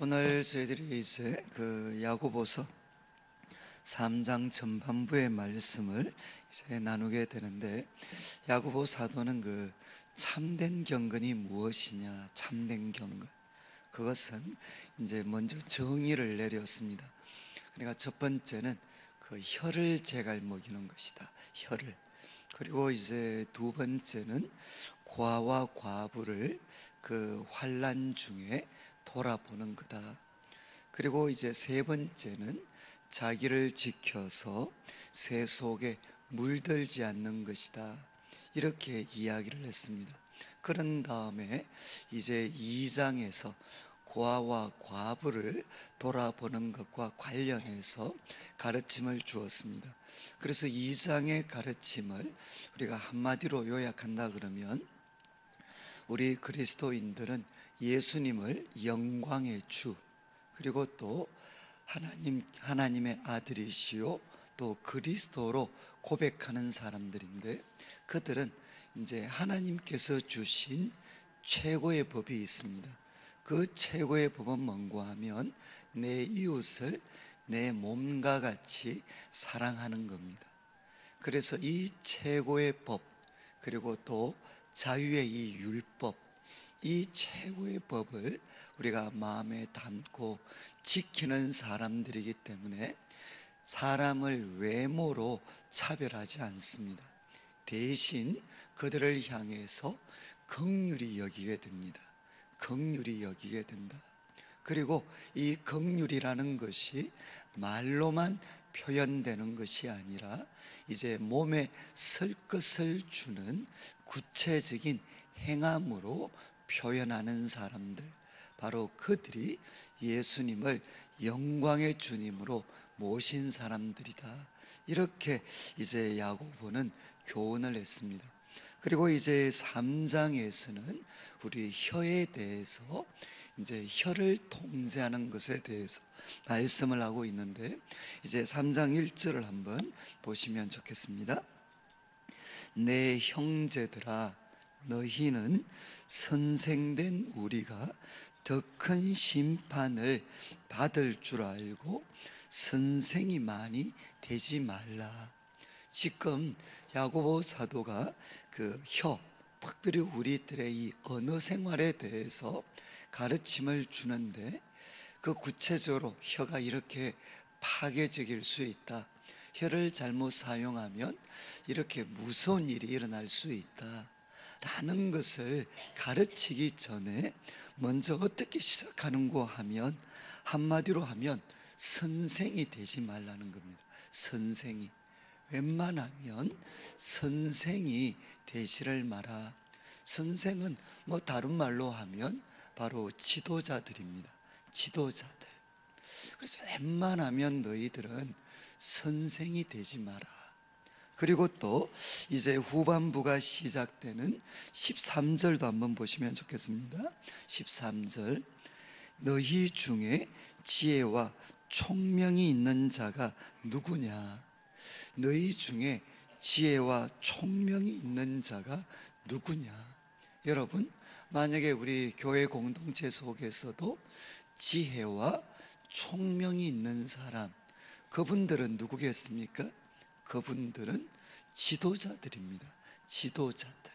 오늘 저희들이 이제 야고보서 3장 전반부의 말씀을 이제 나누게 되는데, 야고보 사도는 참된 경건이 무엇이냐, 참된 경건, 그것은 이제 먼저 정의를 내렸습니다. 그러니까 첫 번째는 혀를 제갈 먹이는 것이다, 혀를. 그리고 이제 두 번째는 과와 과부를 환난 중에 돌아보는 거다. 그리고 이제 세 번째는 자기를 지켜서 새 속에 물들지 않는 것이다, 이렇게 이야기를 했습니다. 그런 다음에 이제 2장에서 과와 과부를 돌아보는 것과 관련해서 가르침을 주었습니다. 그래서 2장의 가르침을 우리가 한마디로 요약한다 그러면, 우리 그리스도인들은 예수님을 영광의 주, 그리고 또 하나님의 아들이시요 또 그리스도로 고백하는 사람들인데, 그들은 이제 하나님께서 주신 최고의 법이 있습니다. 그 최고의 법은 뭔가 하면 내 이웃을 내 몸과 같이 사랑하는 겁니다. 그래서 이 최고의 법, 그리고 또 자유의 이 율법, 이 최고의 법을 우리가 마음에 담고 지키는 사람들이기 때문에 사람을 외모로 차별하지 않습니다. 대신 그들을 향해서 긍휼히 여기게 됩니다. 긍휼히 여기게 된다. 그리고 이 긍휼이라는 것이 말로만 표현되는 것이 아니라 이제 몸에 쓸 것을 주는 구체적인 행함으로 표현하는 사람들, 바로 그들이 예수님을 영광의 주님으로 모신 사람들이다, 이렇게 이제 야고보는 교훈을 했습니다. 그리고 이제 3장에서는 우리 혀에 대해서, 이제 혀를 통제하는 것에 대해서 말씀을 하고 있는데, 이제 3장 1절을 한번 보시면 좋겠습니다. 내 형제들아, 너희는 선생된 우리가 더 큰 심판을 받을 줄 알고 선생이 많이 되지 말라. 지금 야고보 사도가 혀, 특별히 우리들의 이 언어 생활에 대해서 가르침을 주는데, 구체적으로 혀가 이렇게 파괴적일 수 있다, 혀를 잘못 사용하면 이렇게 무서운 일이 일어날 수 있다 라는 것을 가르치기 전에 먼저 어떻게 시작하는고 하면, 한마디로 하면 선생이 되지 말라는 겁니다. 선생이, 웬만하면 선생이 되시를 마라. 선생은 다른 말로 하면 바로 지도자들입니다. 지도자들. 그래서 웬만하면 너희들은 선생이 되지 마라. 그리고 또 이제 후반부가 시작되는 13절도 한번 보시면 좋겠습니다. 13절, 너희 중에 지혜와 총명이 있는 자가 누구냐? 너희 중에 지혜와 총명이 있는 자가 누구냐? 여러분, 만약에 우리 교회 공동체 속에서도 지혜와 총명이 있는 사람, 그분들은 누구겠습니까? 그분들은 지도자들입니다. 지도자들.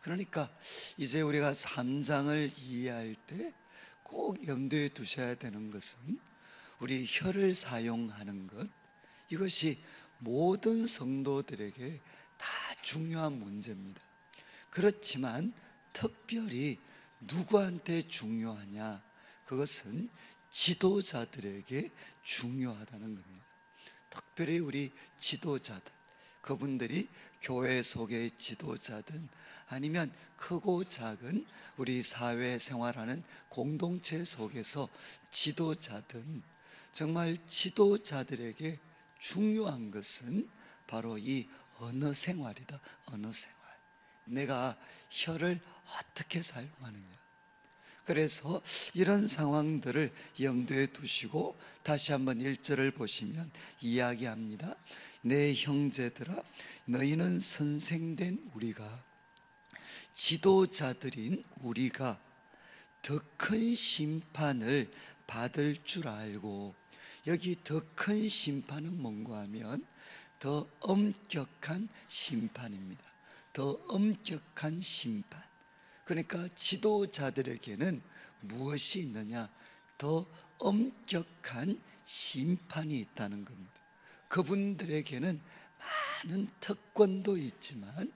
그러니까 이제 우리가 3장을 이해할 때 꼭 염두에 두셔야 되는 것은, 우리 혀를 사용하는 것, 이것이 모든 성도들에게 다 중요한 문제입니다. 그렇지만 특별히 누구한테 중요하냐? 그것은 지도자들에게 중요하다는 겁니다. 특별히 우리 지도자들, 그분들이 교회 속의 지도자든 아니면 크고 작은 우리 사회 생활하는 공동체 속에서 지도자든, 정말 지도자들에게 중요한 것은 바로 이 언어 생활이다. 언어 생활. 내가 혀를 어떻게 사용하느냐. 그래서 이런 상황들을 염두에 두시고 다시 한번 1절을 보시면 이야기합니다. 내 형제들아, 너희는 선생된 우리가, 지도자들인 우리가 더 큰 심판을 받을 줄 알고, 여기 더 큰 심판은 뭔가 하면 더 엄격한 심판입니다. 더 엄격한 심판. 그러니까 지도자들에게는 무엇이 있느냐? 더 엄격한 심판이 있다는 겁니다. 그분들에게는 많은 특권도 있지만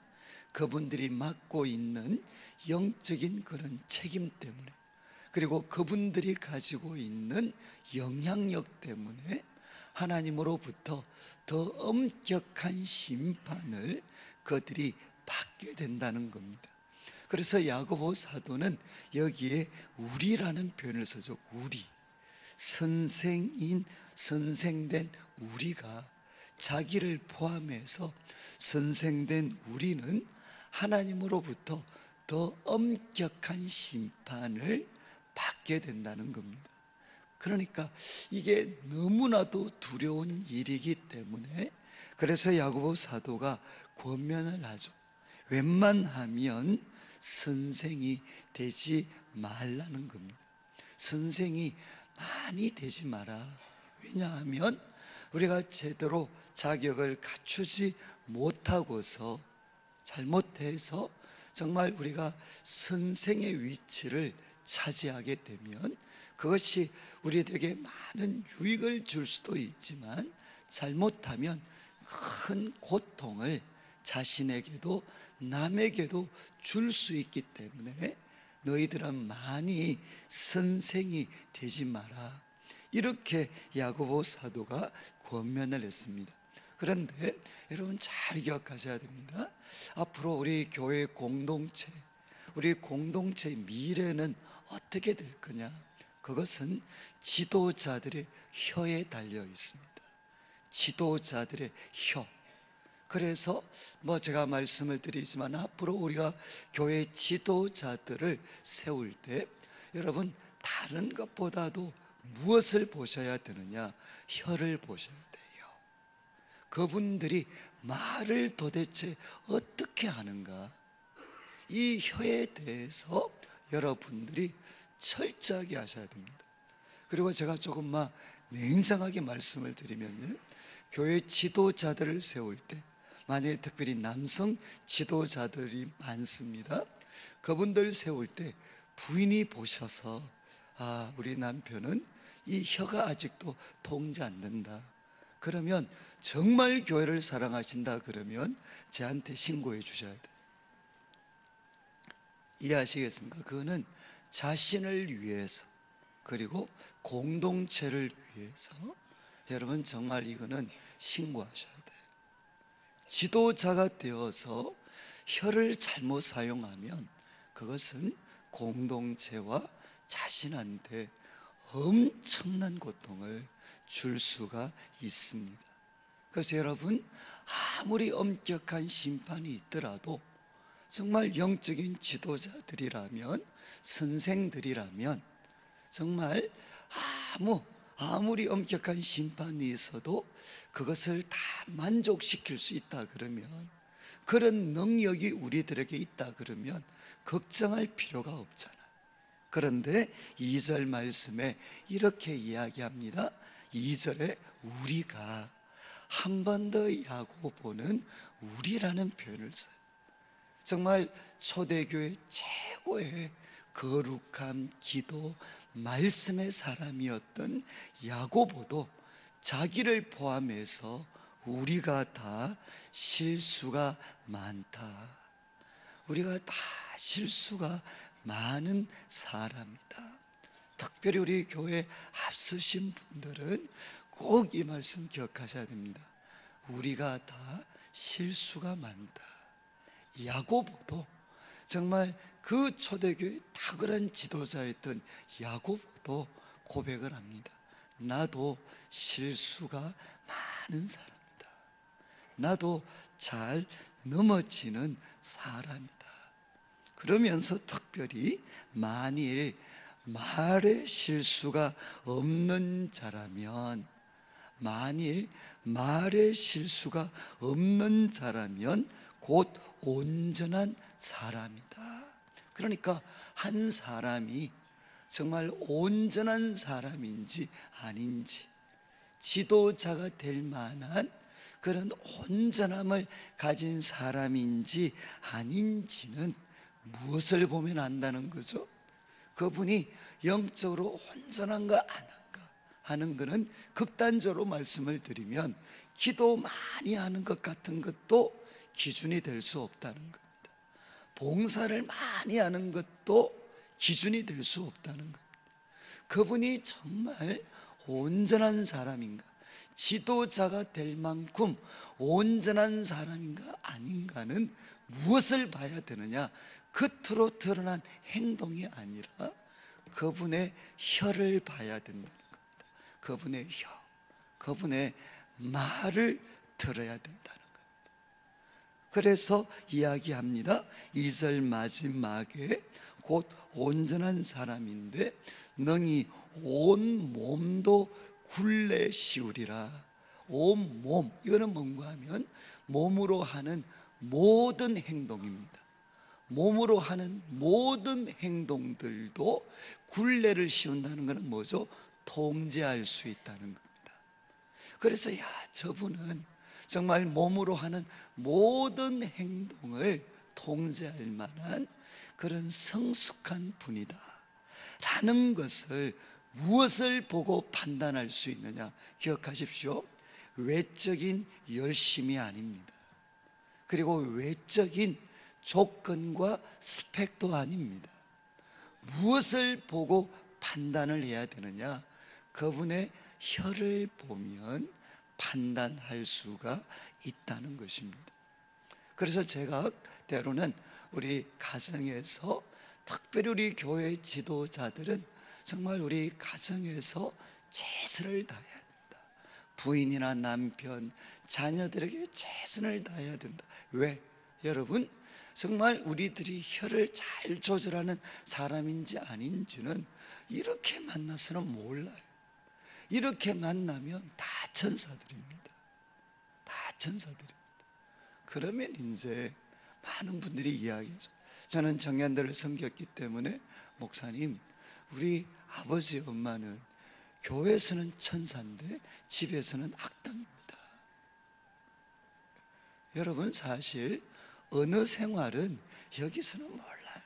그분들이 맡고 있는 영적인 그런 책임 때문에, 그리고 그분들이 가지고 있는 영향력 때문에 하나님으로부터 더 엄격한 심판을 그들이 받게 된다는 겁니다. 그래서 야고보 사도는 여기에 우리라는 표현을 쓰죠. 우리, 선생된 우리가, 자기를 포함해서 선생된 우리는 하나님으로부터 더 엄격한 심판을 받게 된다는 겁니다. 그러니까 이게 너무나도 두려운 일이기 때문에, 그래서 야고보 사도가 권면을 하죠. 웬만하면 선생이 되지 말라는 겁니다. 선생이 많이 되지 마라. 왜냐하면 우리가 제대로 자격을 갖추지 못하고서, 잘못해서 정말 우리가 선생의 위치를 차지하게 되면 그것이 우리들에게 많은 유익을 줄 수도 있지만, 잘못하면 큰 고통을 자신에게도 남에게도 줄 수 있기 때문에 너희들은 많이 선생이 되지 마라, 이렇게 야고보 사도가 권면을 했습니다. 그런데 여러분 잘 기억하셔야 됩니다. 앞으로 우리 교회 공동체, 우리 공동체의 미래는 어떻게 될 거냐? 그것은 지도자들의 혀에 달려 있습니다. 지도자들의 혀. 그래서 제가 말씀을 드리지만, 앞으로 우리가 교회 지도자들을 세울 때 여러분 다른 것보다도 무엇을 보셔야 되느냐? 혀를 보셔야 돼요. 그분들이 말을 도대체 어떻게 하는가? 이 혀에 대해서 여러분들이 철저하게 하셔야 됩니다. 그리고 제가 조금만 냉정하게 말씀을 드리면요, 교회 지도자들을 세울 때, 만약에 특별히 남성 지도자들이 많습니다. 그분들 세울 때 부인이 보셔서, 우리 남편은 이 혀가 아직도 통제 안 된다, 그러면 정말 교회를 사랑하신다 그러면 저한테 신고해 주셔야 돼요. 이해하시겠습니까? 그거는 자신을 위해서, 그리고 공동체를 위해서 여러분 정말 이거는 신고하셔야 돼요. 지도자가 되어서 혀를 잘못 사용하면 그것은 공동체와 자신한테 엄청난 고통을 줄 수가 있습니다. 그래서 여러분, 아무리 엄격한 심판이 있더라도 정말 영적인 지도자들이라면, 선생들이라면, 정말 아무리 엄격한 심판이 있어도 그것을 다 만족시킬 수 있다 그러면, 그런 능력이 우리들에게 있다 그러면 걱정할 필요가 없잖아. 그런데 2절 말씀에 이렇게 이야기합니다. 2절에 우리가, 한 번 더 야고보는 우리라는 표현을 써요. 정말 초대교회 최고의 거룩한 기도, 말씀의 사람이었던 야고보도 자기를 포함해서 우리가 다 실수가 많다, 우리가 다 실수가 많은 사람이다. 특별히 우리 교회 앞서신 분들은 꼭 이 말씀 기억하셔야 됩니다. 우리가 다 실수가 많다. 야고보도, 정말 그 초대교회 탁월한 지도자였던 야고보도 고백을 합니다. 나도 실수가 많은 사람이다. 나도 잘 넘어지는 사람이다. 그러면서 특별히 만일 말에 실수가 없는 자라면, 만일 말에 실수가 없는 자라면 곧 온전한 사람이다. 그러니까 한 사람이 정말 온전한 사람인지 아닌지, 지도자가 될 만한 그런 온전함을 가진 사람인지 아닌지는 무엇을 보면 안다는 거죠? 그분이 영적으로 온전한가 아닌가 하는 것은 극단적으로 말씀을 드리면 기도 많이 하는 것 같은 것도 기준이 될 수 없다는 겁니다. 봉사를 많이 하는 것도 기준이 될 수 없다는 겁니다. 그분이 정말 온전한 사람인가, 지도자가 될 만큼 온전한 사람인가 아닌가는 무엇을 봐야 되느냐? 겉으로 드러난 행동이 아니라 그분의 혀를 봐야 된다는 겁니다. 그분의 혀, 그분의 말을 들어야 된다는 겁니다. 그래서 이야기합니다. 2절 마지막에 곧 온전한 사람인데 능히 온 몸도 굴레 씌우리라. 온 몸, 이거는 뭔가 하면 몸으로 하는 모든 행동입니다. 몸으로 하는 모든 행동들도 굴레를 씌운다는 것은 뭐죠? 통제할 수 있다는 겁니다. 그래서 저분은 정말 몸으로 하는 모든 행동을 통제할 만한 그런 성숙한 분이다 라는 것을 무엇을 보고 판단할 수 있느냐? 기억하십시오. 외적인 열심이 아닙니다. 그리고 외적인 조건과 스펙도 아닙니다. 무엇을 보고 판단을 해야 되느냐? 그분의 혀를 보면 판단할 수가 있다는 것입니다. 그래서 제가 때로는 우리 가정에서, 특별히 우리 교회 지도자들은 정말 우리 가정에서 최선을 다해야 된다. 부인이나 남편, 자녀들에게 최선을 다해야 된다. 왜? 여러분, 정말 우리들이 혀를 잘 조절하는 사람인지 아닌지는 이렇게 만나서는 몰라요. 이렇게 만나면 다 천사들입니다. 다 천사들입니다. 그러면 이제 많은 분들이 이야기하죠. 저는 청년들을 섬겼기 때문에 목사님, 우리 아버지 엄마는 교회에서는 천사인데 집에서는 악당입니다. 여러분, 사실 어느 생활은 여기서는 몰라요.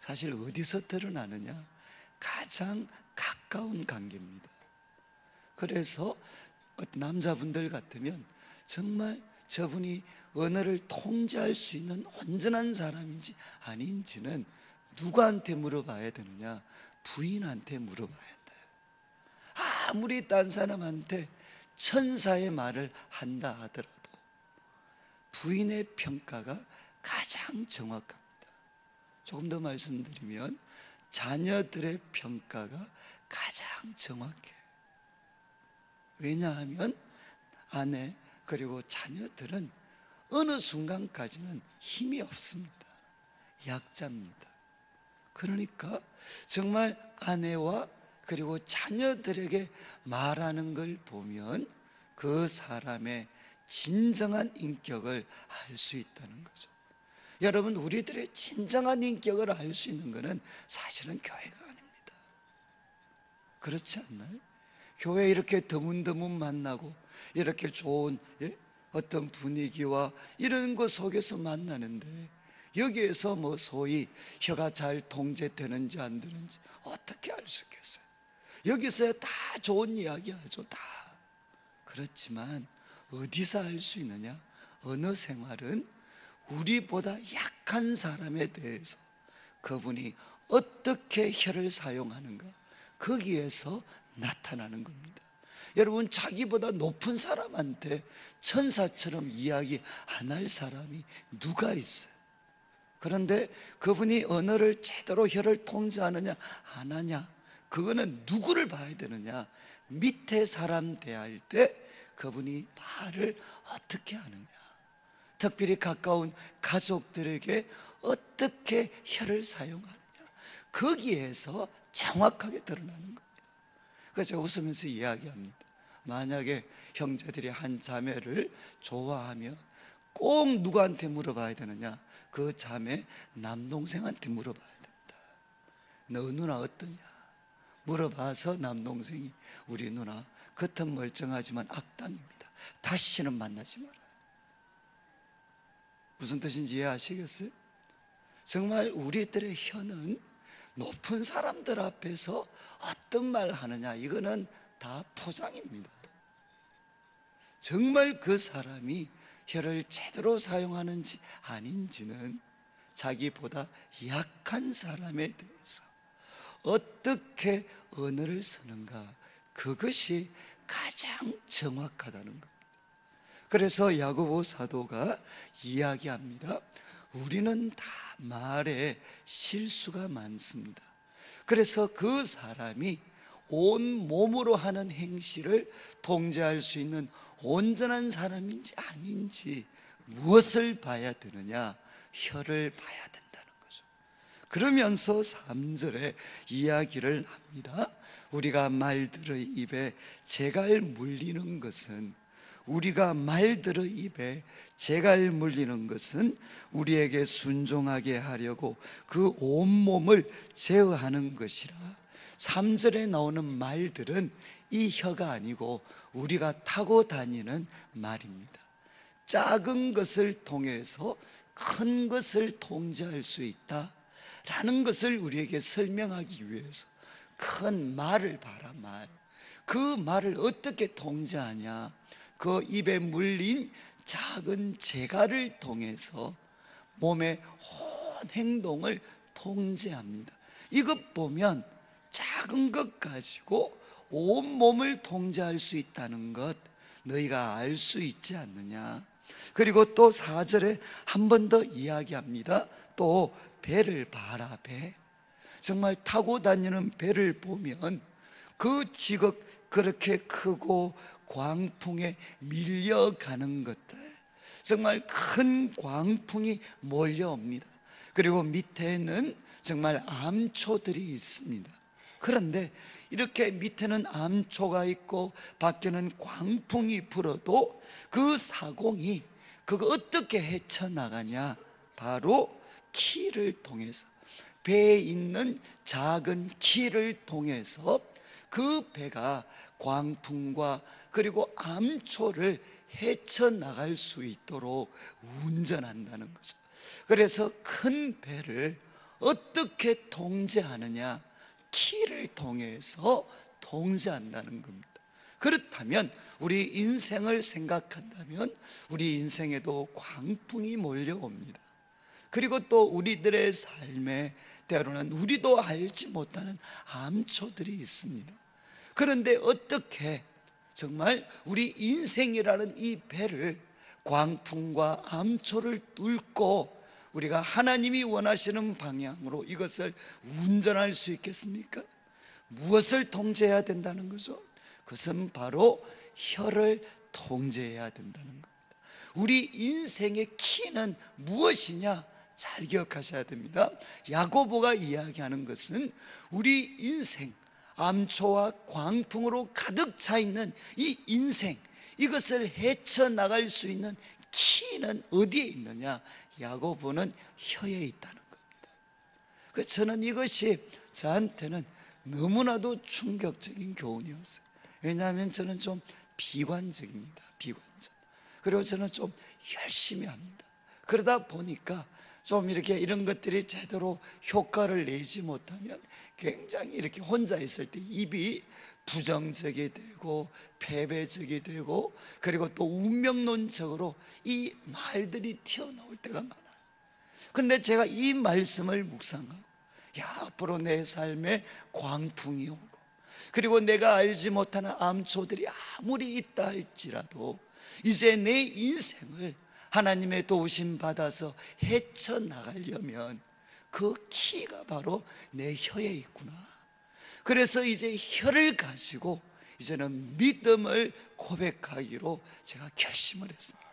사실 어디서 드러나느냐? 가장 가까운 관계입니다. 그래서 남자분들 같으면 정말 저분이 언어를 통제할 수 있는 온전한 사람인지 아닌지는 누구한테 물어봐야 되느냐? 부인한테 물어봐야 돼요. 아무리 딴 사람한테 천사의 말을 한다 하더라도 부인의 평가가 가장 정확합니다. 조금 더 말씀드리면 자녀들의 평가가 가장 정확해요. 왜냐하면 아내 그리고 자녀들은 어느 순간까지는 힘이 없습니다. 약자입니다. 그러니까 정말 아내와 그리고 자녀들에게 말하는 걸 보면 그 사람의 진정한 인격을 알 수 있다는 거죠. 여러분, 우리들의 진정한 인격을 알 수 있는 것은 사실은 교회가 아닙니다. 그렇지 않나요? 교회 이렇게 드문드문 만나고 이렇게 좋은 어떤 분위기와 이런 것 속에서 만나는데 여기에서 뭐 소위 혀가 잘 통제되는지 안 되는지 어떻게 알 수 있겠어요? 여기서 다 좋은 이야기 하죠. 다. 그렇지만 어디서 알 수 있느냐? 어느 생활은 우리보다 약한 사람에 대해서 그분이 어떻게 혀를 사용하는가, 거기에서 나타나는 겁니다. 여러분, 자기보다 높은 사람한테 천사처럼 이야기 안 할 사람이 누가 있어요? 그런데 그분이 언어를 제대로 혀를 통제하느냐 안 하냐, 그거는 누구를 봐야 되느냐? 밑에 사람 대할 때 그분이 말을 어떻게 하느냐, 특별히 가까운 가족들에게 어떻게 혀를 사용하느냐, 거기에서 정확하게 드러나는 겁니다. 그래서 제가 웃으면서 이야기합니다. 만약에 형제들이 한 자매를 좋아하면 꼭 누구한테 물어봐야 되느냐? 그 자매 남동생한테 물어봐야 된다. 너 누나 어떠냐 물어봐서 남동생이 우리 누나 겉은 멀쩡하지만 악당입니다. 다시는 만나지 마라. 무슨 뜻인지 이해하시겠어요? 정말 우리들의 혀는 높은 사람들 앞에서 어떤 말 하느냐, 이거는 다 포장입니다. 정말 그 사람이 혀를 제대로 사용하는지 아닌지는 자기보다 약한 사람에 대해서 어떻게 언어를 쓰는가, 그것이 가장 정확하다는 겁니다. 그래서 야고보 사도가 이야기합니다. 우리는 다 말에 실수가 많습니다. 그래서 그 사람이 온 몸으로 하는 행실을 통제할 수 있는 온전한 사람인지 아닌지 무엇을 봐야 되느냐? 혀를 봐야 된다는 거죠. 그러면서 3절에 이야기를 합니다. 우리가 말들의 입에 재갈 물리는 것은 우리에게 순종하게 하려고 그 온몸을 제어하는 것이라. 3절에 나오는 말들은 이 혀가 아니고 우리가 타고 다니는 말입니다. 작은 것을 통해서 큰 것을 통제할 수 있다라는 것을 우리에게 설명하기 위해서 큰 말을 봐라, 말. 그 말을 어떻게 통제하냐? 그 입에 물린 작은 재갈을 통해서 몸의 온 행동을 통제합니다. 이것 보면 작은 것 가지고 온 몸을 통제할 수 있다는 것 너희가 알 수 있지 않느냐? 그리고 또 4절에 한 번 더 이야기합니다. 또 배를 봐라, 배. 정말 타고 다니는 배를 보면 그 지극 그렇게 크고 광풍에 밀려가는 것들, 정말 큰 광풍이 몰려옵니다. 그리고 밑에는 정말 암초들이 있습니다. 그런데 이렇게 밑에는 암초가 있고 밖에는 광풍이 불어도 그 사공이 그거 어떻게 헤쳐나가냐? 바로 키를 통해서, 배에 있는 작은 키를 통해서 그 배가 광풍과 그리고 암초를 헤쳐나갈 수 있도록 운전한다는 거죠. 그래서 큰 배를 어떻게 통제하느냐? 키를 통해서 통제한다는 겁니다. 그렇다면 우리 인생을 생각한다면 우리 인생에도 광풍이 몰려옵니다. 그리고 또 우리들의 삶에 때로는 우리도 알지 못하는 암초들이 있습니다. 그런데 어떻게 정말 우리 인생이라는 이 배를 광풍과 암초를 뚫고 우리가 하나님이 원하시는 방향으로 이것을 운전할 수 있겠습니까? 무엇을 통제해야 된다는 거죠? 그것은 바로 혀를 통제해야 된다는 겁니다. 우리 인생의 키는 무엇이냐? 잘 기억하셔야 됩니다. 야고보가 이야기하는 것은 우리 인생, 암초와 광풍으로 가득 차 있는 이 인생, 이것을 헤쳐나갈 수 있는 키는 어디에 있느냐? 야고보는 혀에 있다는 겁니다. 저는 이것이 저한테는 너무나도 충격적인 교훈이었어요. 왜냐하면 저는 좀 비관적입니다. 비관적. 그리고 저는 좀 열심히 합니다. 그러다 보니까 좀 이렇게 이런 것들이 제대로 효과를 내지 못하면 굉장히 이렇게 혼자 있을 때 입이 부정적이 되고 패배적이 되고 그리고 또 운명론적으로 이 말들이 튀어나올 때가 많아요. 그런데 제가 이 말씀을 묵상하고 앞으로 내 삶에 광풍이 오고 그리고 내가 알지 못하는 암초들이 아무리 있다 할지라도 이제 내 인생을 하나님의 도우심 받아서 헤쳐나가려면 그 키가 바로 내 혀에 있구나. 그래서 이제 혀를 가지고 이제는 믿음을 고백하기로 제가 결심을 했습니다.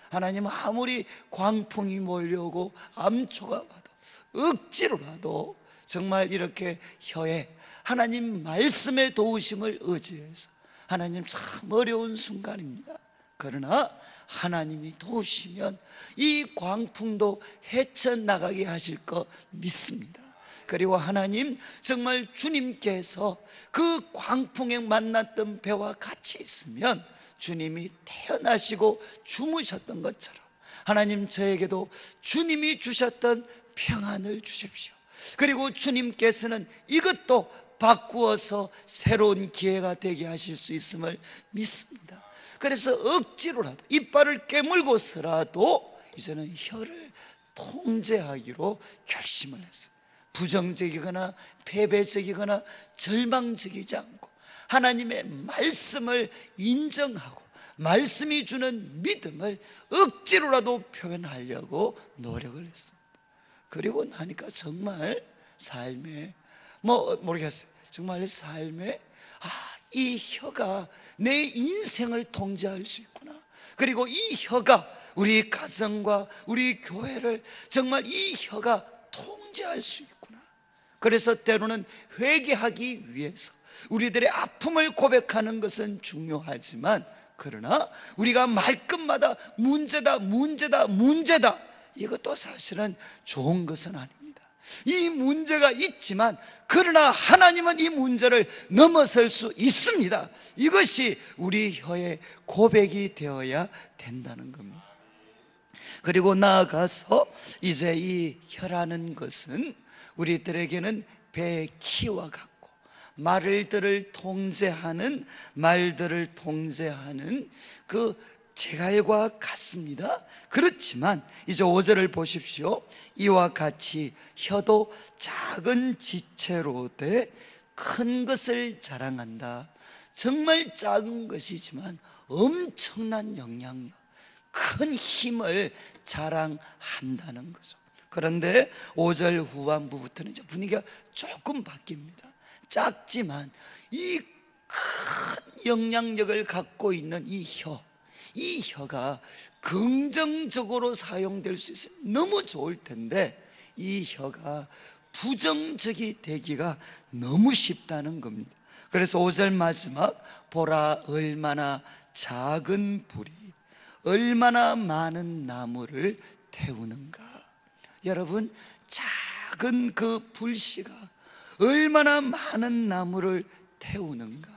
하나님, 아무리 광풍이 몰려오고 암초가 와도 억지로라도 정말 이렇게 혀에 하나님 말씀의 도우심을 의지해서, 하나님 참 어려운 순간입니다. 그러나 하나님이 도우시면 이 광풍도 헤쳐나가게 하실 거 믿습니다. 그리고 하나님, 정말 주님께서 그 광풍에 만났던 배와 같이 있으면 주님이 태어나시고 주무셨던 것처럼 하나님, 저에게도 주님이 주셨던 평안을 주십시오. 그리고 주님께서는 이것도 바꾸어서 새로운 기회가 되게 하실 수 있음을 믿습니다. 그래서 억지로라도 이빨을 깨물고서라도 이제는 혀를 통제하기로 결심을 했어요. 부정적이거나 패배적이거나 절망적이지 않고 하나님의 말씀을 인정하고 말씀이 주는 믿음을 억지로라도 표현하려고 노력을 했습니다. 그리고 나니까 정말 삶에 모르겠어요. 정말 삶에 이 혀가 내 인생을 통제할 수 있구나. 그리고 이 혀가 우리 가정과 우리 교회를 정말 이 혀가 통제할 수 있구나. 그래서 때로는 회개하기 위해서 우리들의 아픔을 고백하는 것은 중요하지만, 그러나 우리가 말끝마다 문제다 문제다 문제다, 이것도 사실은 좋은 것은 아닙니다. 이 문제가 있지만 그러나 하나님은 이 문제를 넘어설 수 있습니다. 이것이 우리 혀의 고백이 되어야 된다는 겁니다. 그리고 나아가서 이제 이 혀라는 것은 우리들에게는 배의 키와 같고 말들을 통제하는 그 제갈과 같습니다. 그렇지만 이제 5절을 보십시오. 이와 같이 혀도 작은 지체로 돼 큰 것을 자랑한다. 정말 작은 것이지만 엄청난 영향력, 큰 힘을 자랑한다는 거죠. 그런데 5절 후반부부터는 이제 분위기가 조금 바뀝니다. 작지만 이 큰 영향력을 갖고 있는 이 혀가 긍정적으로 사용될 수 있으면 너무 좋을 텐데 이 혀가 부정적이 되기가 너무 쉽다는 겁니다. 그래서 5절 마지막, 보라 얼마나 작은 불이 얼마나 많은 나무를 태우는가. 여러분, 작은 그 불씨가 얼마나 많은 나무를 태우는가.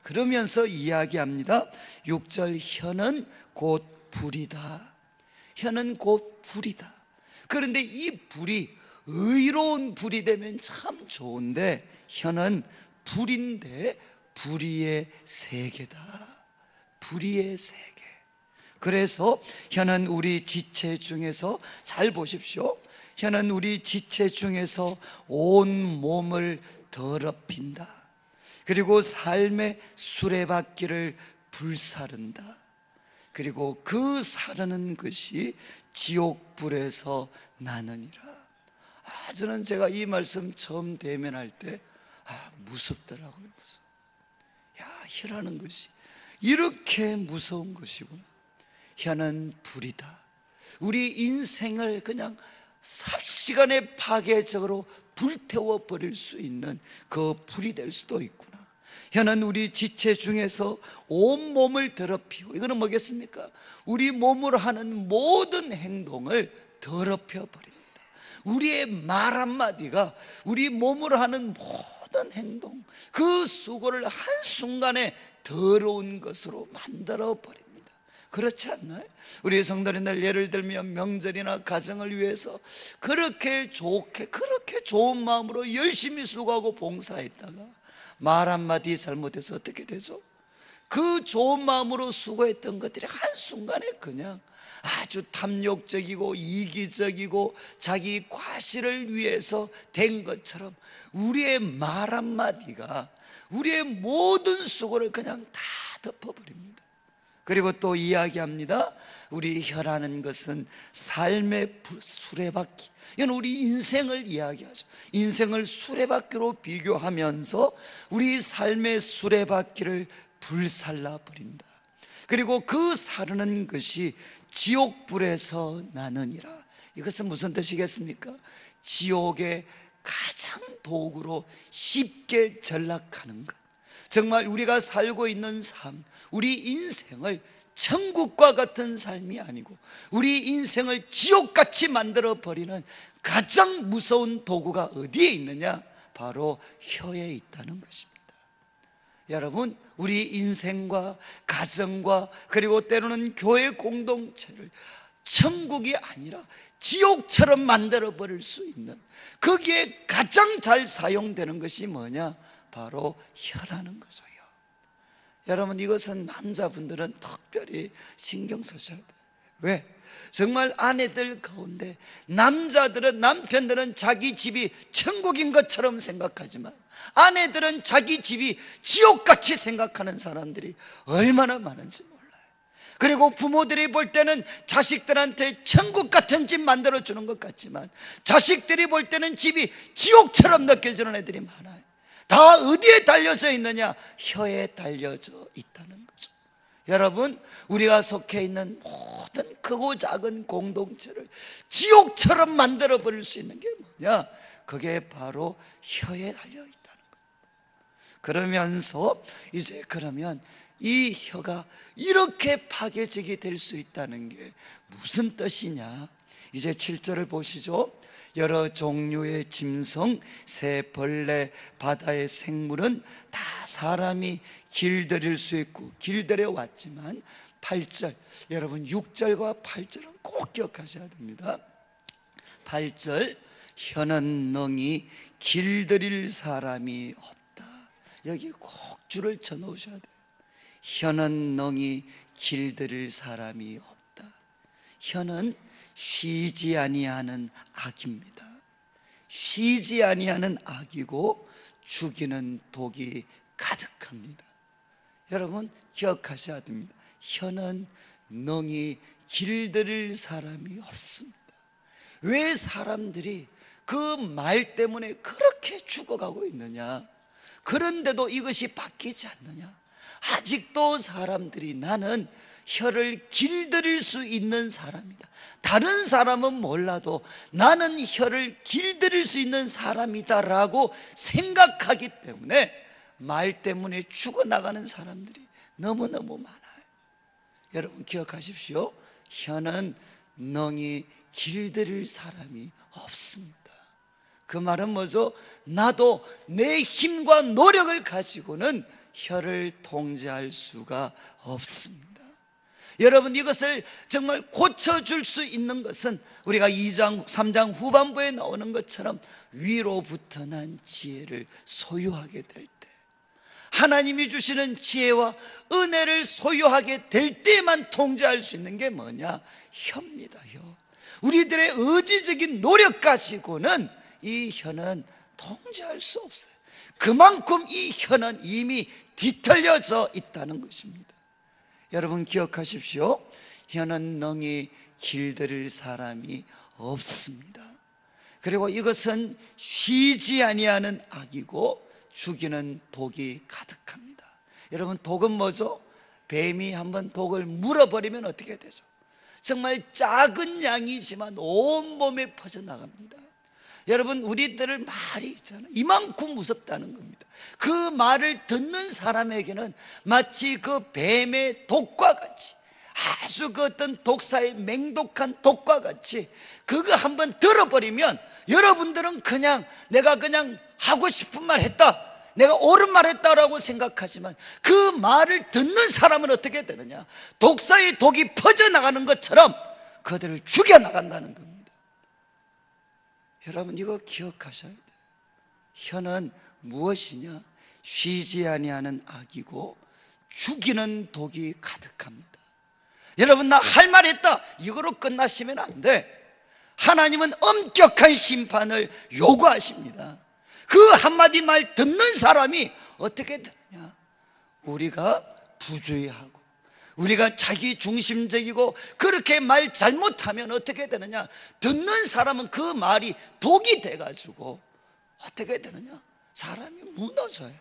그러면서 이야기합니다. 6절, 혀는 곧 불이다. 혀는 곧 불이다. 그런데 이 불이 의로운 불이 되면 참 좋은데 혀는 불인데 불의의 세계다. 불의의 세계. 그래서 혀는 우리 지체 중에서, 잘 보십시오, 혀는 우리 지체 중에서 온 몸을 더럽힌다. 그리고 삶의 수레바퀴를 불사른다. 그리고 그 사르는 것이 지옥불에서 나느니라. 저는 제가 이 말씀 처음 대면할 때 무섭더라고요. 혀라는 것이 이렇게 무서운 것이구나. 혀는 불이다. 우리 인생을 그냥 삽시간에 파괴적으로 불태워 버릴 수 있는 그 불이 될 수도 있구나. 혀는 우리 지체 중에서 온 몸을 더럽히고, 이거는 뭐겠습니까? 우리 몸으로 하는 모든 행동을 더럽혀 버립니다. 우리의 말 한마디가 우리 몸으로 하는 모든 행동, 그 수고를 한순간에 더러운 것으로 만들어 버립니다. 그렇지 않나요? 우리 성도님들, 예를 들면 명절이나 가정을 위해서 그렇게 좋게, 그렇게 좋은 마음으로 열심히 수고하고 봉사했다가 말 한마디 잘못해서 어떻게 되죠? 그 좋은 마음으로 수고했던 것들이 한순간에 그냥 아주 탐욕적이고 이기적이고 자기 과시를 위해서 된 것처럼 우리의 말 한마디가 우리의 모든 수고를 그냥 다 덮어버립니다. 그리고 또 이야기합니다. 우리 혀라는 것은 삶의 수레바퀴, 이건 우리 인생을 이야기하죠. 인생을 수레바퀴로 비교하면서 우리 삶의 수레바퀴를 불살라 버린다. 그리고 그 사르는 것이 지옥불에서 나느니라. 이것은 무슨 뜻이겠습니까? 지옥의 가장 도구로 쉽게 전락하는 것. 정말 우리가 살고 있는 삶, 우리 인생을 천국과 같은 삶이 아니고 우리 인생을 지옥같이 만들어 버리는 가장 무서운 도구가 어디에 있느냐? 바로 혀에 있다는 것입니다. 여러분, 우리 인생과 가정과 그리고 때로는 교회 공동체를 천국이 아니라 지옥처럼 만들어 버릴 수 있는, 거기에 가장 잘 사용되는 것이 뭐냐? 바로 혀라는 거죠. 여러분, 이것은 남자분들은 특별히 신경 쓰셔야 돼요. 왜? 정말 아내들 가운데 남편들은 자기 집이 천국인 것처럼 생각하지만 아내들은 자기 집이 지옥같이 생각하는 사람들이 얼마나 많은지 몰라요. 그리고 부모들이 볼 때는 자식들한테 천국 같은 집 만들어주는 것 같지만 자식들이 볼 때는 집이 지옥처럼 느껴지는 애들이 많아요. 다 어디에 달려져 있느냐? 혀에 달려져 있다는 거죠. 여러분, 우리가 속해 있는 모든 크고 작은 공동체를 지옥처럼 만들어 버릴 수 있는 게 뭐냐? 그게 바로 혀에 달려 있다는 거예요. 그러면서 이제 그러면 이 혀가 이렇게 파괴적이 될 수 있다는 게 무슨 뜻이냐? 이제 7절을 보시죠. 여러 종류의 짐승, 새, 벌레, 바다의 생물은 다 사람이 길들일 수 있고 길들여 왔지만 8절, 여러분 6절과 8절은 꼭 기억하셔야 됩니다. 8절, 혀는 능히 길들일 사람이 없다. 여기 꼭 줄을 쳐 놓으셔야 돼요. 혀는 능히 길들일 사람이 없다. 혀는 쉬지 아니하는 악입니다. 쉬지 아니하는 악이고 죽이는 독이 가득합니다. 여러분, 기억하셔야 됩니다. 혀는 능히 길들일 사람이 없습니다. 왜 사람들이 그 말 때문에 그렇게 죽어가고 있느냐? 그런데도 이것이 바뀌지 않느냐? 아직도 사람들이 나는 혀를 길들일 수 있는 사람이다, 다른 사람은 몰라도 나는 혀를 길들일 수 있는 사람이다 라고 생각하기 때문에 말 때문에 죽어나가는 사람들이 너무너무 많아요. 여러분, 기억하십시오. 혀는 능히 길들일 사람이 없습니다. 그 말은 뭐죠? 나도 내 힘과 노력을 가지고는 혀를 통제할 수가 없습니다. 여러분, 이것을 정말 고쳐줄 수 있는 것은 우리가 2장, 3장 후반부에 나오는 것처럼 위로부터 난 지혜를 소유하게 될 때, 하나님이 주시는 지혜와 은혜를 소유하게 될 때만 통제할 수 있는 게 뭐냐? 혀입니다. 혀. 우리들의 의지적인 노력 가지고는 이 혀는 통제할 수 없어요. 그만큼 이 혀는 이미 뒤틀려져 있다는 것입니다. 여러분, 기억하십시오. 혀는 능히 길들일 사람이 없습니다. 그리고 이것은 쉬지 아니하는 악이고 죽이는 독이 가득합니다. 여러분, 독은 뭐죠? 뱀이 한번 독을 물어버리면 어떻게 되죠? 정말 작은 양이지만 온몸에 퍼져나갑니다. 여러분, 우리들의 말이 있잖아요. 이만큼 무섭다는 겁니다. 그 말을 듣는 사람에게는 마치 그 뱀의 독과 같이, 아주 그 어떤 독사의 맹독한 독과 같이, 그거 한번 들어버리면 여러분들은 그냥 내가 그냥 하고 싶은 말 했다, 내가 옳은 말 했다라고 생각하지만 그 말을 듣는 사람은 어떻게 되느냐? 독사의 독이 퍼져나가는 것처럼 그들을 죽여나간다는 겁니다. 여러분, 이거 기억하셔야 돼요. 혀는 무엇이냐? 쉬지 아니하는 악이고 죽이는 독이 가득합니다. 여러분, 나 할 말 했다, 이거로 끝나시면 안 돼. 하나님은 엄격한 심판을 요구하십니다. 그 한마디 말 듣는 사람이 어떻게 되느냐? 우리가 부주의하고 우리가 자기 중심적이고 그렇게 말 잘못하면 어떻게 되느냐? 듣는 사람은 그 말이 독이 돼가지고 어떻게 되느냐? 사람이 무너져요.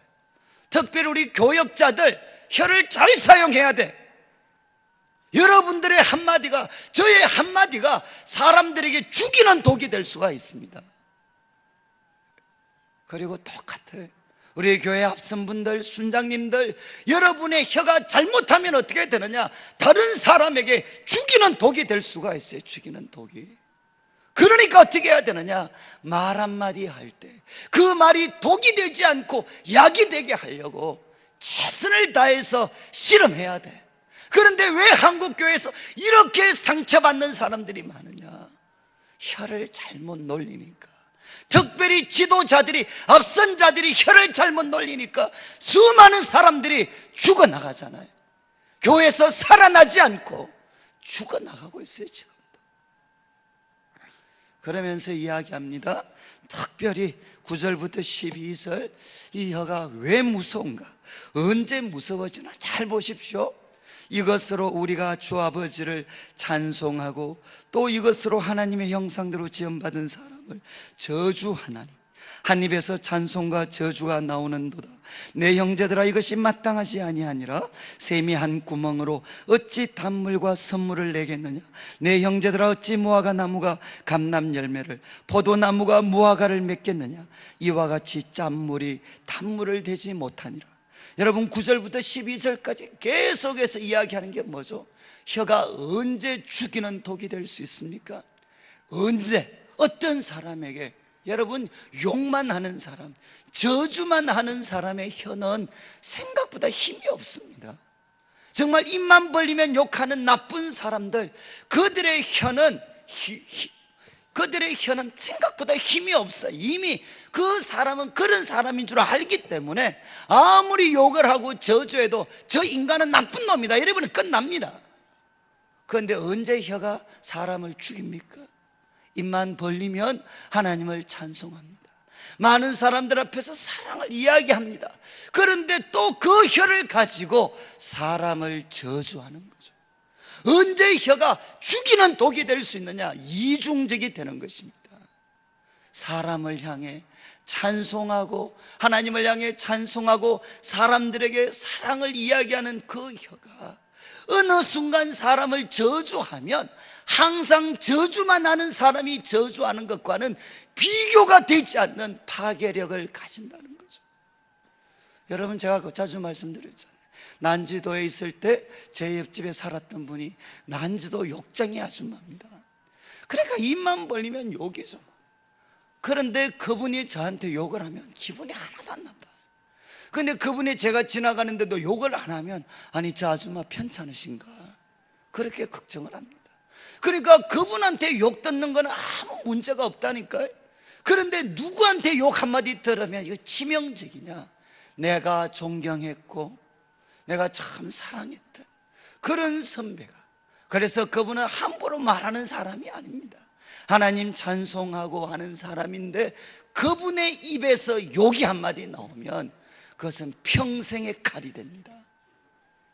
특별히 우리 교역자들 혀를 잘 사용해야 돼. 여러분들의 한마디가, 저의 한마디가 사람들에게 죽이는 독이 될 수가 있습니다. 그리고 똑같아요. 우리 교회 합선분들, 순장님들, 여러분의 혀가 잘못하면 어떻게 되느냐? 다른 사람에게 죽이는 독이 될 수가 있어요. 죽이는 독이. 그러니까 어떻게 해야 되느냐? 말 한마디 할 때 그 말이 독이 되지 않고 약이 되게 하려고 최선을 다해서 실험해야 돼. 그런데 왜 한국교회에서 이렇게 상처받는 사람들이 많으냐? 혀를 잘못 놀리니까. 특별히 지도자들이, 앞선 자들이 혀를 잘못 놀리니까 수많은 사람들이 죽어나가잖아요. 교회에서 살아나지 않고 죽어나가고 있어요, 지금도. 그러면서 이야기합니다. 특별히 9절부터 12절, 이 혀가 왜 무서운가? 언제 무서워지나? 잘 보십시오. 이것으로 우리가 주 아버지를 찬송하고 또 이것으로 하나님의 형상대로 지음받은 사람을 저주하나니 한 입에서 찬송과 저주가 나오는도다. 내 형제들아, 이것이 마땅하지 아니하니라. 샘이 한 구멍으로 어찌 단물과 선물을 내겠느냐? 내 형제들아, 어찌 무화과 나무가 감람 열매를, 포도나무가 무화과를 맺겠느냐? 이와 같이 짠물이 단물을 대지 못하니라. 여러분, 9절부터 12절까지 계속해서 이야기하는 게 뭐죠? 혀가 언제 죽이는 독이 될 수 있습니까? 언제? 어떤 사람에게? 여러분, 욕만 하는 사람, 저주만 하는 사람의 혀는 생각보다 힘이 없습니다. 정말 입만 벌리면 욕하는 나쁜 사람들, 그들의 혀는 생각보다 힘이 없어요. 이미 그 사람은 그런 사람인 줄 알기 때문에 아무리 욕을 하고 저주해도 저 인간은 나쁜 놈이다 이러면 끝납니다. 그런데 언제 혀가 사람을 죽입니까? 입만 벌리면 하나님을 찬송합니다. 많은 사람들 앞에서 사랑을 이야기합니다. 그런데 또 그 혀를 가지고 사람을 저주하는 거죠. 언제 혀가 죽이는 독이 될 수 있느냐? 이중적이 되는 것입니다. 사람을 향해 찬송하고 하나님을 향해 찬송하고 사람들에게 사랑을 이야기하는 그 혀가 어느 순간 사람을 저주하면 항상 저주만 하는 사람이 저주하는 것과는 비교가 되지 않는 파괴력을 가진다는 거죠. 여러분, 제가 자주 말씀드렸잖아요. 난지도에 있을 때 제 옆집에 살았던 분이 난지도 욕쟁이 아줌마입니다. 그러니까 입만 벌리면 욕이죠. 그런데 그분이 저한테 욕을 하면 기분이 하나도 안 나빠요. 그런데 그분이 제가 지나가는데도 욕을 안 하면 아니, 저 아줌마 편찮으신가? 그렇게 걱정을 합니다. 그러니까 그분한테 욕 듣는 건 아무 문제가 없다니까요. 그런데 누구한테 욕 한마디 들으면 이거 치명적이냐? 내가 존경했고 내가 참 사랑했던 그런 선배가, 그래서 그분은 함부로 말하는 사람이 아닙니다. 하나님 찬송하고 하는 사람인데 그분의 입에서 욕이 한마디 나오면 그것은 평생의 칼이 됩니다.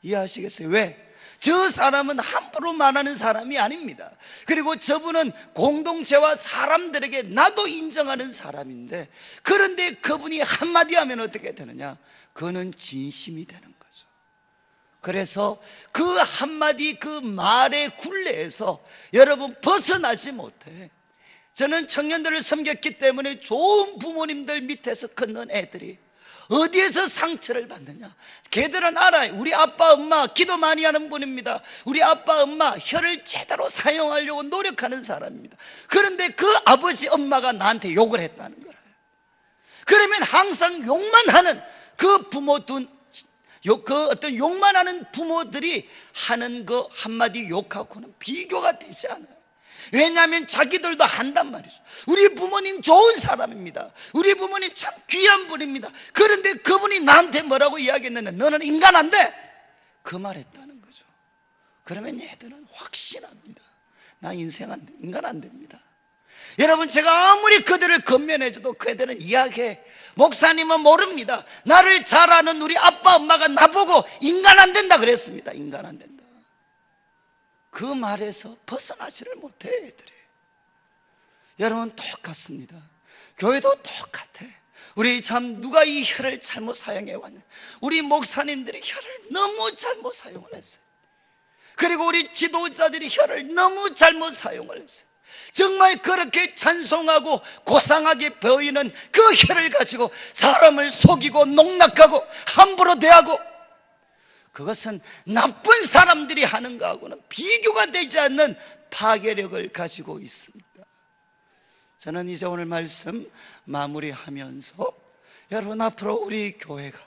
이해하시겠어요? 왜? 저 사람은 함부로 말하는 사람이 아닙니다. 그리고 저분은 공동체와 사람들에게 나도 인정하는 사람인데, 그런데 그분이 한마디 하면 어떻게 되느냐? 그는 진심이 되는 거죠. 그래서 그 한마디 그 말의 굴레에서 여러분 벗어나지 못해. 저는 청년들을 섬겼기 때문에 좋은 부모님들 밑에서 컸는 애들이 어디에서 상처를 받느냐? 걔들은 알아요. 우리 아빠 엄마 기도 많이 하는 분입니다. 우리 아빠 엄마 혀를 제대로 사용하려고 노력하는 사람입니다. 그런데 그 아버지 엄마가 나한테 욕을 했다는 거예요. 그러면 항상 욕만 하는 그 그 어떤 욕만 하는 부모들이 하는 그 한마디 욕하고는 비교가 되지 않아요. 왜냐하면 자기들도 한단 말이죠. 우리 부모님 좋은 사람입니다. 우리 부모님 참 귀한 분입니다. 그런데 그분이 나한테 뭐라고 이야기했는데 너는 인간 안 돼, 그 말 했다는 거죠. 그러면 얘들은 확신합니다. 나 인간 안 됩니다. 여러분, 제가 아무리 그들을 건면해줘도 그들은 이야기해. 목사님은 모릅니다. 나를 잘 아는 우리 아빠 엄마가 나보고 인간 안 된다 그랬습니다. 인간 안 된다. 그 말에서 벗어나지를 못해 애들이. 여러분, 똑같습니다. 교회도 똑같아. 우리 참 누가 이 혀를 잘못 사용해 왔냐? 우리 목사님들이 혀를 너무 잘못 사용을 했어요. 그리고 우리 지도자들이 혀를 너무 잘못 사용을 했어요. 정말 그렇게 찬송하고 고상하게 보이는 그 혀를 가지고 사람을 속이고 농락하고 함부로 대하고, 그것은 나쁜 사람들이 하는 것하고는 비교가 되지 않는 파괴력을 가지고 있습니다. 저는 이제 오늘 말씀 마무리하면서 여러분, 앞으로 우리 교회가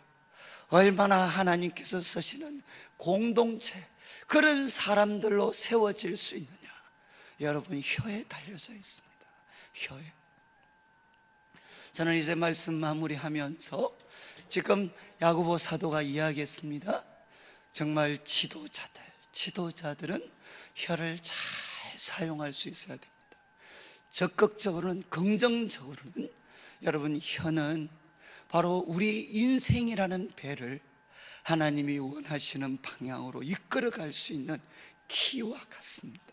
얼마나 하나님께서 쓰시는 공동체, 그런 사람들로 세워질 수 있느냐, 여러분 혀에 달려져 있습니다. 혀에. 저는 이제 말씀 마무리하면서 지금 야고보 사도가 이야기했습니다. 정말 지도자들은 혀를 잘 사용할 수 있어야 됩니다. 적극적으로는, 긍정적으로는 여러분, 혀는 바로 우리 인생이라는 배를 하나님이 원하시는 방향으로 이끌어갈 수 있는 키와 같습니다.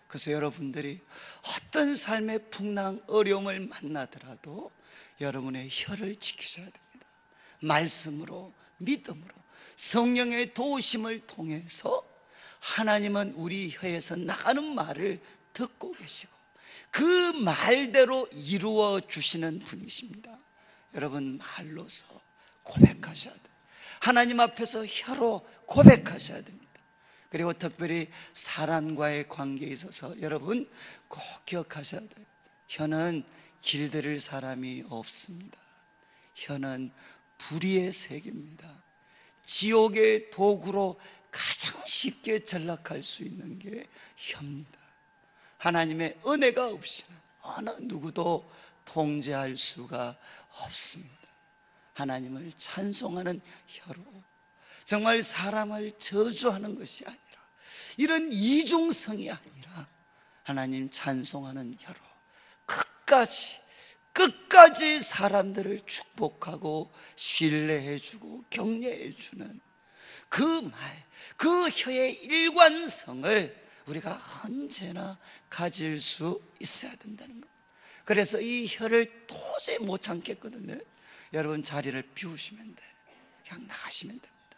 그래서 여러분들이 어떤 삶의 풍랑, 어려움을 만나더라도 여러분의 혀를 지키셔야 됩니다. 말씀으로, 믿음으로, 성령의 도우심을 통해서 하나님은 우리 혀에서 나가는 말을 듣고 계시고 그 말대로 이루어 주시는 분이십니다. 여러분, 말로서 고백하셔야 돼요. 하나님 앞에서 혀로 고백하셔야 됩니다. 그리고 특별히 사람과의 관계에 있어서 여러분 꼭 기억하셔야 돼요. 혀는 길들일 사람이 없습니다. 혀는 불의의 세계입니다. 지옥의 도구로 가장 쉽게 전락할 수 있는 게 혀입니다. 하나님의 은혜가 없이는 어느 누구도 통제할 수가 없습니다. 하나님을 찬송하는 혀로, 정말 사람을 저주하는 것이 아니라, 이런 이중성이 아니라 하나님 찬송하는 혀로 끝까지 사람들을 축복하고 신뢰해주고 격려해주는 그 말, 그 혀의 일관성을 우리가 언제나 가질 수 있어야 된다는 것. 그래서 이 혀를 도저히 못 참겠거든요. 여러분, 자리를 비우시면 돼요. 그냥 나가시면 됩니다.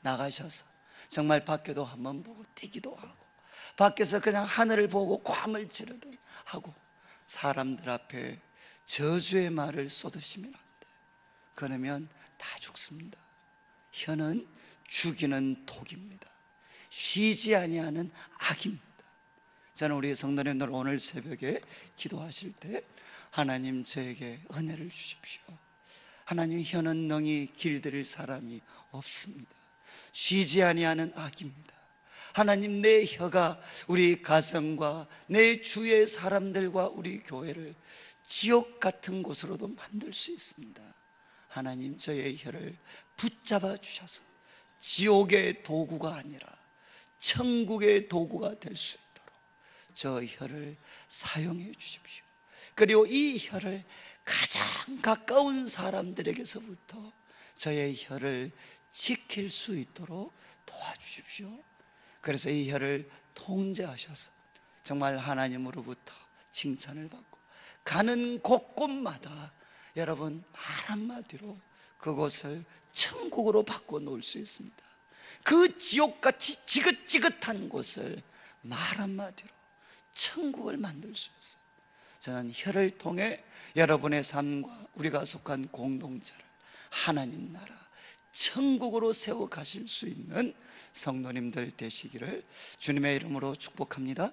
나가셔서 정말 밖에도 한번 보고 뛰기도 하고, 밖에서 그냥 하늘을 보고 괌을 치르든 하고, 사람들 앞에 저주의 말을 쏟으시면 안 돼요. 그러면 다 죽습니다. 혀는 죽이는 독입니다. 쉬지 아니하는 악입니다. 저는 우리 성도님들 오늘 새벽에 기도하실 때, 하나님 저에게 은혜를 주십시오. 하나님, 혀는 능히 길들일 사람이 없습니다. 쉬지 아니하는 악입니다. 하나님, 내 혀가 우리 가정과 내 주위의 사람들과 우리 교회를 지옥 같은 곳으로도 만들 수 있습니다. 하나님, 저의 혀를 붙잡아 주셔서 지옥의 도구가 아니라 천국의 도구가 될 수 있도록 저 혀를 사용해 주십시오. 그리고 이 혀를 가장 가까운 사람들에게서부터 저의 혀를 지킬 수 있도록 도와주십시오. 그래서 이 혀를 통제하셔서 정말 하나님으로부터 칭찬을 받고 가는 곳곳마다 여러분 말 한마디로 그곳을 천국으로 바꿔 놓을 수 있습니다. 그 지옥같이 지긋지긋한 곳을 말 한마디로 천국을 만들 수 있어요. 저는 혀를 통해 여러분의 삶과 우리가 속한 공동체를 하나님 나라 천국으로 세워 가실 수 있는 성도님들 되시기를 주님의 이름으로 축복합니다.